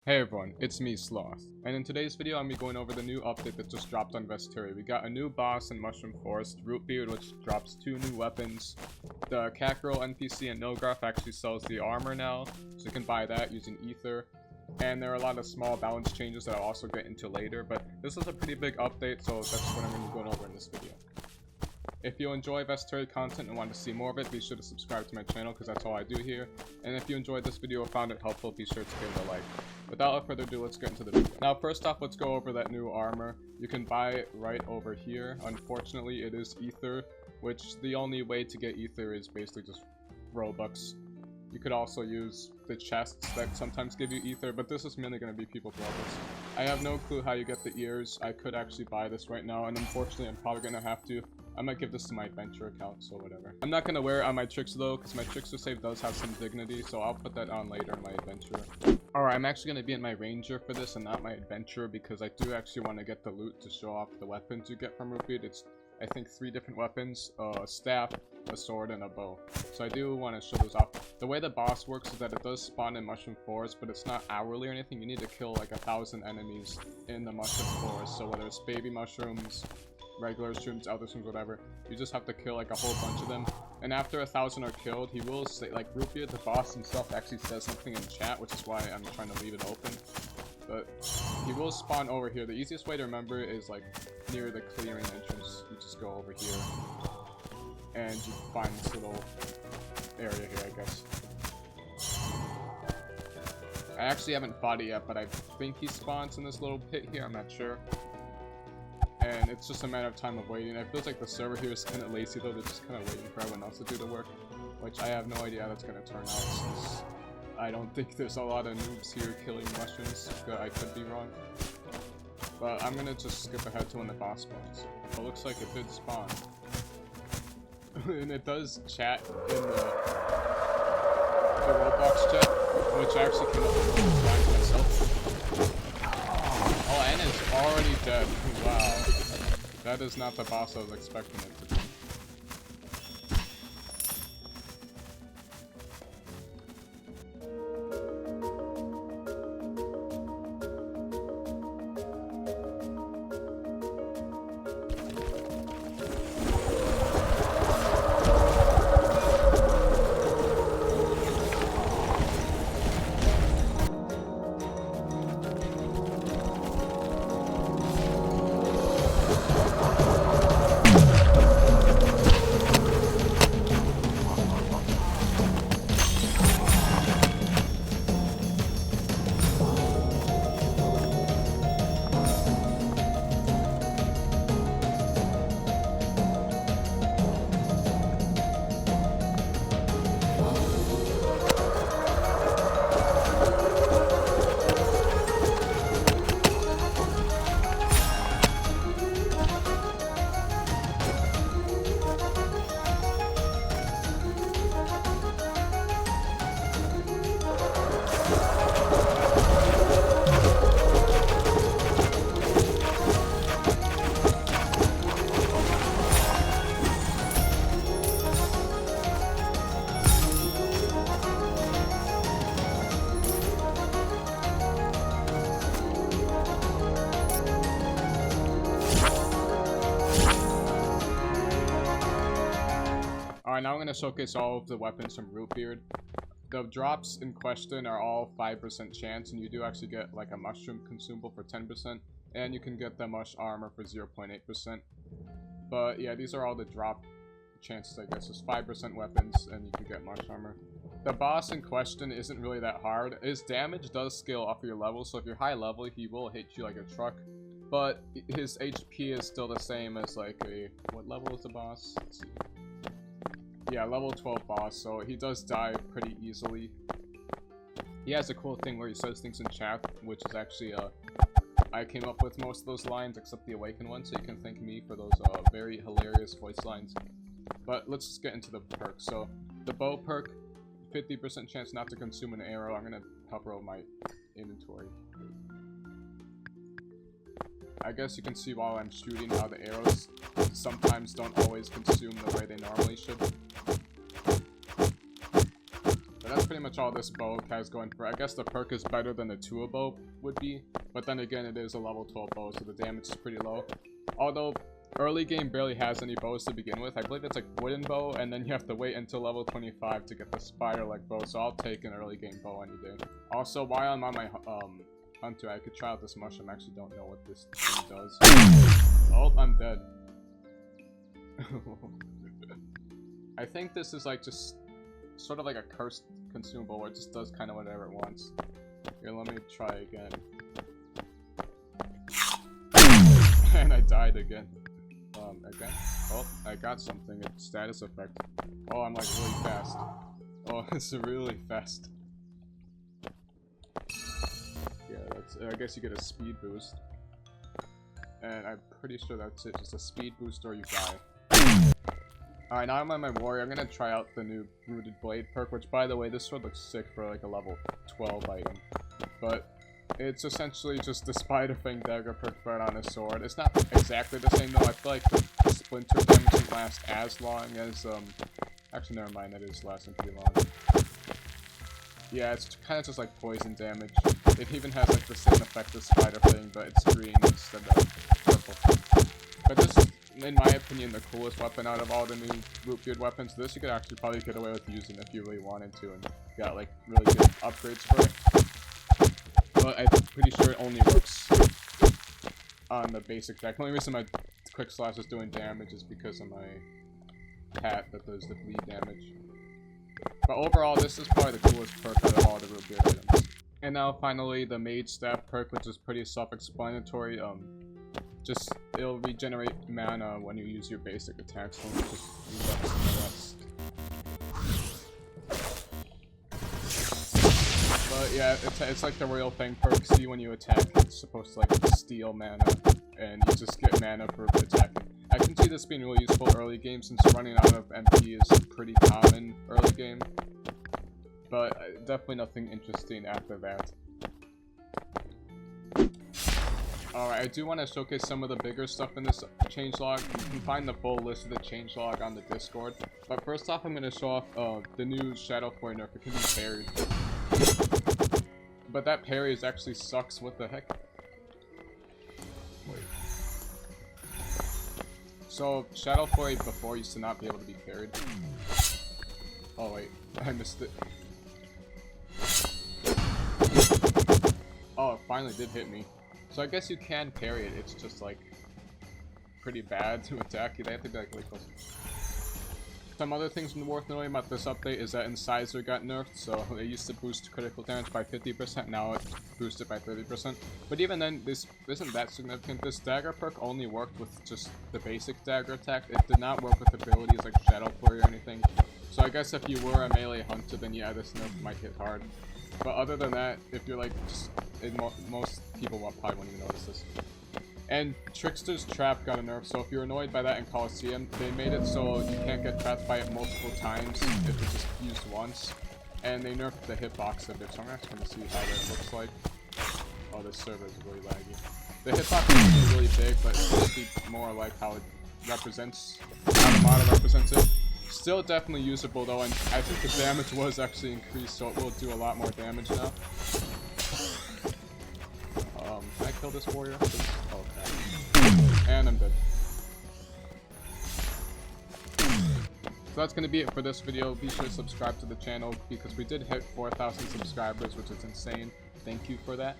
Hey everyone, it's me, Sloth, and in today's video I'm going to be going over the new update that just dropped on Vesteria. We got a new boss in Mushroom Forest, Rootbeard, which drops 2 new weapons. The Catgirl NPC and Nograph actually sells the armor now, so you can buy that using Ether. And there are a lot of small balance changes that I'll also get into later, but this is a pretty big update, so that's what I'm going to be going over in this video. If you enjoy Vesteria content and want to see more of it, be sure to subscribe to my channel because that's all I do here. And if you enjoyed this video or found it helpful, be sure to give it a like. Without further ado, let's get into the video. Now, first off, let's go over that new armor. You can buy it right over here. Unfortunately, it is Ether, which the only way to get Ether is basically just Robux. You could also use the chests that sometimes give you Ether, but this is mainly going to be people's Robux. I have no clue how you get the ears. I could actually buy this right now, and unfortunately, I'm probably going to have to. I might give this to my adventure account, so whatever. I'm not going to wear it on my Trickster though, because my Trickster save does have some dignity, so I'll put that on later in my adventure. Alright, I'm actually going to be in my ranger for this and not my adventure, because I do actually want to get the loot to show off the weapons you get from Rootbeard. It's, I think, 3 different weapons, a staff, a sword, and a bow. So I do want to show those off. The way the boss works is that it does spawn in Mushroom Forest, but it's not hourly or anything. You need to kill like 1,000 enemies in the Mushroom Forest, so whether it's baby mushrooms, regular shrooms, other shrooms, whatever, you just have to kill like a whole bunch of them. And after 1,000 are killed, he will say, like, Rootbeard, the boss himself, actually says something in chat, which is why I'm trying to leave it open. But he will spawn over here. The easiest way to remember is like near the clearing entrance. You just go over here and you find this little area here, I guess. I actually haven't fought it yet, but I think he spawns in this little pit here. I'm not sure. And it's just a matter of time of waiting. It feels like the server here is kind of lazy though. They're just kind of waiting for everyone else to do the work, which I have no idea how that's going to turn out, since I don't think there's a lot of noobs here killing mushrooms. I could be wrong. But I'm going to just skip ahead to when the boss spawns. It looks like it did spawn. And it does chat in the Roblox chat, which I actually came up with myself. Oh, and it's already dead. Wow. That is not the boss I was expecting it to be. Alright, now I'm going to showcase all of the weapons from Rootbeard. The drops in question are all 5% chance, and you do actually get like a mushroom consumable for 10%, and you can get the mush armor for 0.8%. But yeah, these are all the drop chances, I guess. It's 5% weapons, and you can get mush armor. The boss in question isn't really that hard. His damage does scale off your level, so if you're high level, he will hit you like a truck. But his HP is still the same as like a... What level is the boss? Let's see. Yeah, level 12 boss, so he does die pretty easily. He has a cool thing where he says things in chat, which is actually, I came up with most of those lines except the Awakened one, so you can thank me for those very hilarious voice lines. But let's just get into the perks. So, the bow perk, 50% chance not to consume an arrow. I'm gonna hover over my inventory. I guess you can see while I'm shooting how the arrows sometimes don't always consume the way they normally should. But that's pretty much all this bow has going for it. I guess the perk is better than the Tua bow would be, but then again, it is a level 12 bow, so the damage is pretty low. Although, early game barely has any bows to begin with. I believe it's like wooden bow, and then you have to wait until level 25 to get the spider-like bow, so I'll take an early game bow any day. Also, while I'm on my hunter, I could try out this mushroom. I actually don't know what this thing does. Oh, I'm dead. I think this is like just sort of like a cursed consumable where it just does kind of whatever it wants. Here, let me try again. And I died again. Again? Oh, I got something. It's status effect. Oh, I'm like really fast. Oh, it's really fast. Yeah, that's. I guess you get a speed boost. And I'm pretty sure that's it. Just a speed boost or you die. Alright, now I'm on my warrior. I'm gonna try out the new Rooted Blade perk, which, by the way, this sword looks sick for like a level 12 item. But it's essentially just the Spider Fang dagger perk but on a sword. It's not exactly the same though. I feel like the splinter damage won't last as long as, actually never mind, that is lasting pretty long. Yeah, it's kind of just like poison damage. It even has like the same effect as Spider Fang, but it's green instead of purple. But this is, in my opinion, the coolest weapon out of all the new Rootbeard weapons. This you could actually probably get away with using if you really wanted to and got like really good upgrades for it. But I'm pretty sure it only works on the basic deck. The only reason my quick slash is doing damage is because of my hat that does the bleed damage. But overall, this is probably the coolest perk out of all the Rootbeard items. And now finally the Mage Staff perk, which is pretty self-explanatory. Just it'll regenerate mana when you use your basic attacks. So just use that some of the rest. But yeah, it's like the Royal Fang perk. See, when you attack, it's supposed to like steal mana, and you just get mana for attacking. I can see this being really useful early game since running out of MP is pretty common early game. But definitely nothing interesting after that. Alright, I do want to showcase some of the bigger stuff in this changelog. You can find the full list of the changelog on the Discord. But first off, I'm going to show off the new Shadow Flare nerf. It can be parried. But that parry actually sucks. What the heck? Wait. So, Shadow Flare before used to not be able to be parried. Oh wait, I missed it. Oh, it finally did hit me. So I guess you can parry it, it's just like pretty bad to attack you. They have to be like really close. Some other things worth knowing about this update is that Incisor got nerfed, so it used to boost critical damage by 50%, now it's boosted by 30%. But even then, this isn't that significant. This dagger perk only worked with just the basic dagger attack. It did not work with abilities like Shadow Flurry or anything. So I guess if you were a melee hunter, then yeah, this nerf might hit hard. But other than that, if you're like just most people probably won't even notice this. And Trickster's Trap got a nerf, so if you're annoyed by that in Coliseum, they made it so you can't get trapped by it multiple times if it's just used once. And they nerfed the hitbox a bit, so I'm actually going to see how that looks like. Oh, this server is really laggy. The hitbox is really big, but it's supposed to be more like how it represents, how the model represents it. Still definitely usable though, and I think the damage was actually increased, so it will do a lot more damage now. Can I kill this warrior? Oh, okay. And I'm dead. So that's going to be it for this video. Be sure to subscribe to the channel because we did hit 4,000 subscribers, which is insane. Thank you for that.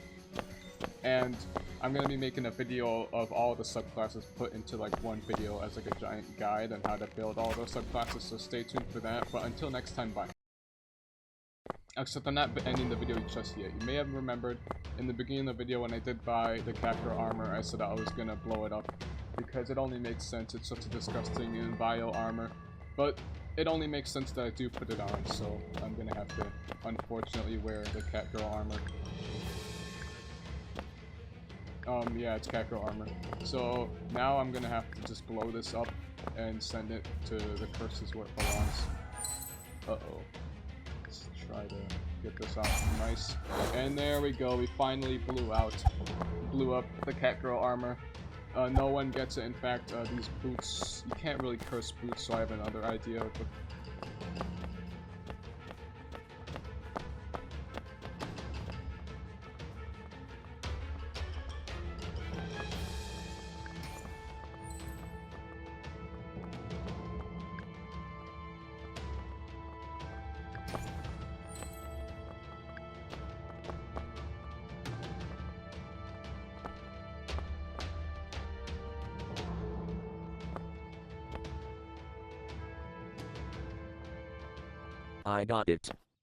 And I'm going to be making a video of all the subclasses put into like one video as like a giant guide on how to build all those subclasses, so stay tuned for that. But until next time, bye. Except I'm not ending the video just yet. You may have remembered in the beginning of the video when I did buy the Catgirl armor, I said I was gonna blow it up because it only makes sense. It's such a disgusting and vile armor, but it only makes sense that I do put it on, so I'm gonna have to unfortunately wear the Catgirl armor. Yeah, it's Catgirl armor. So now I'm gonna have to just blow this up and send it to the curses where it belongs. Uh-oh. Let's try to get this out nice. And there we go, we finally blew up the Catgirl armor. No one gets it. In fact, these boots, you can't really curse boots, so I have another idea. I got it.